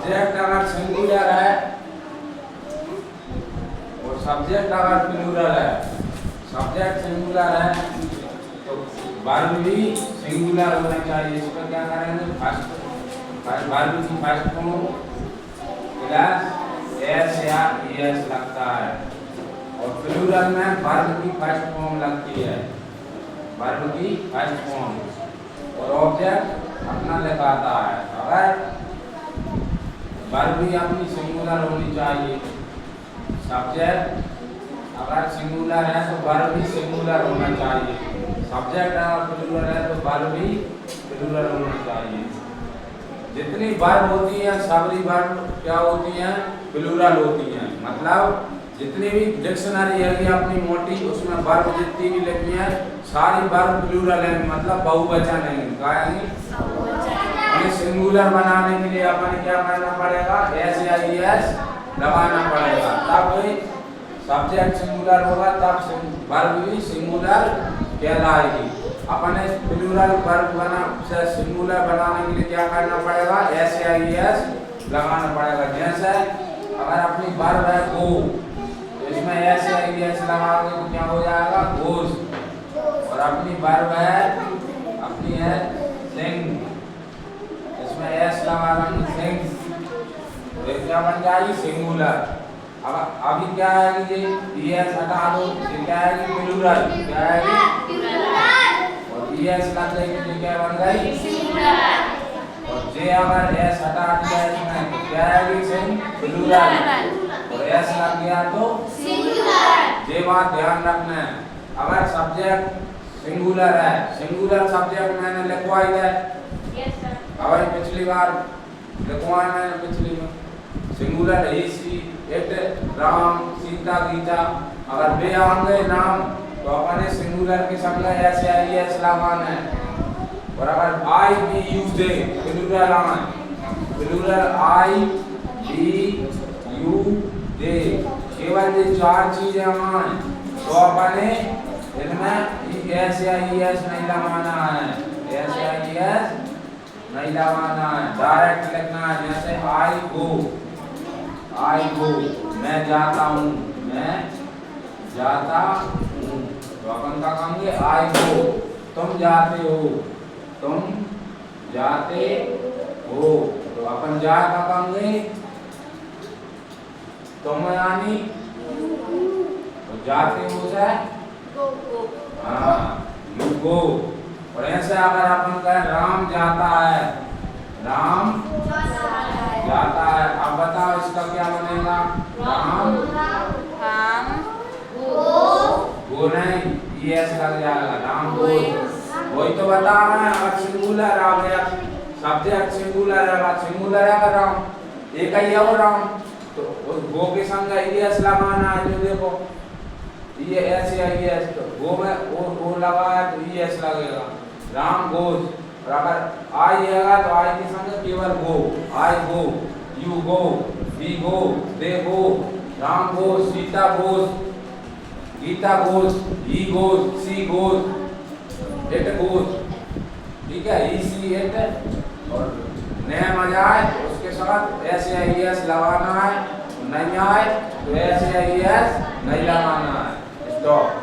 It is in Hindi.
सब्जेक्ट अगर सिंगुलर है और सब्जेक्ट अगर प्लूरल है, सब्जेक्ट सिंगुलर है तो वर्ब भी सिंगुलर होना चाहिए। इस पर क्या करेंगे, फर्स्ट वर्ब की फर्स्ट फॉर्म प्लस एस या एस लगता है और प्लूरल में वर्ब की फर्स्ट फॉर्म लगती है, वर्ब की फर्स्ट फॉर्म और ऑब्जेक्ट अपना लिखाता है। अगर वर्ब भी अपनी सिंगुलर होनी चाहिए, सब्जेक्ट अगर सिंगुलर है तो वर्ब भी सिंगुलर होना चाहिए, सब्जेक्ट अगर प्लूरल है तो वर्ब भी प्लूरल होना चाहिए। जितनी वर्ब होती हैं सारी वर्ब क्या होती हैं, प्लूरल होती हैं। मतलब जितनी भी डिक्शनरी है अपनी मोटी, उसमें वर्ब जितनी भी लिखी है सारी वर्ब प्लूरल है, मतलब बहुवचन है। क्या है, सिंगुलर बनाने के लिए अपन क्या करना पड़ेगा, एस या एस लगाना पड़ेगा, तब सब्जेक्ट सिंगुलर होगा, तब वर्ब भी सिंगुलर कहलाएगी। अपने प्लूरल वर्ब से सिंगुलर बनाने के लिए क्या करना पड़ेगा, एस या एस लगाना पड़ेगा। जैसे अगर अपनी वर्ब है गो, तो इसमें एस या एस लगाओगे तो क्या हो जाएगा, गोज। और अपनी वर्ब है, अपनी है सिंग, इसमें एस लगा देंगे सिंग, तो क्या बन जाएगी, सिंगुलर। अब अभी क्या है कि एस हटा दो, ये क्या है कि प्लूरल, क्या है कि और एस लग गई तो क्या बन गई, सिंगुलर। और जे अगर एस हटा दिया इसमें तो क्या है कि सिंग प्लूरल, और एस लग गया तो सिंगुलर। ये बात ध्यान रखना है। अगर सब्जेक्ट सिंगुलर है, सिंगुलर सब्जेक्ट मैंने लिखवाई है, अगर पिछली बार लिखवाया मैंने, पिछली में सिंगुलर ही सी इट राम सीता गीता, अगर वे आएंगे नाम तो अपने सिंगुलर के संग ऐसे आई एस लगाना है। और अगर आई बी यू जे प्लूरल आए, प्लूरल आई बी यू जे, केवल ये चार चीजें आए तो अपने इनमें एस या एस नहीं लगाना है, एस या एस नहीं लगाना है, डायरेक्ट लिखना है। जैसे आई गो, मैं जाता हूँ, मैं जाता हूँ, तो अपन क्या कहेंगे, आई गो, तुम जाते हो, तुम जाते हो, तो अपन जा क्या कहेंगे, तुम यानी तो जाते हो से हाँ यू गो। और ऐसे अगर अपन कहें राम जाता है, राम जाता है, अब बताओ इसका क्या बनेगा, राम गो नहीं, एस लग जाएगा, राम गो। वही तो बता रहे हैं, अगर सिंगुलर आ गया, सब्जेक्ट सिंगुलर है, सिंगुलर है अगर राम, एक ही है वो राम, तो उस गो के संग एस लगाना है। जो देखो ये एस या एस, तो गो में वो लगा है तो एस लगेगा, राम गोज। और अगर आई आएगा तो आई के संग केवल go, I go, you go, we go, they go, Ram goes, Sita goes, Gita goes, he goes, she goes, it goes. ठीक है, ई सी इट, और नेम आ जाए तो उसके साथ एस या एस लगाना है, नहीं आए तो एस या एस नहीं लगाना है। स्टॉप।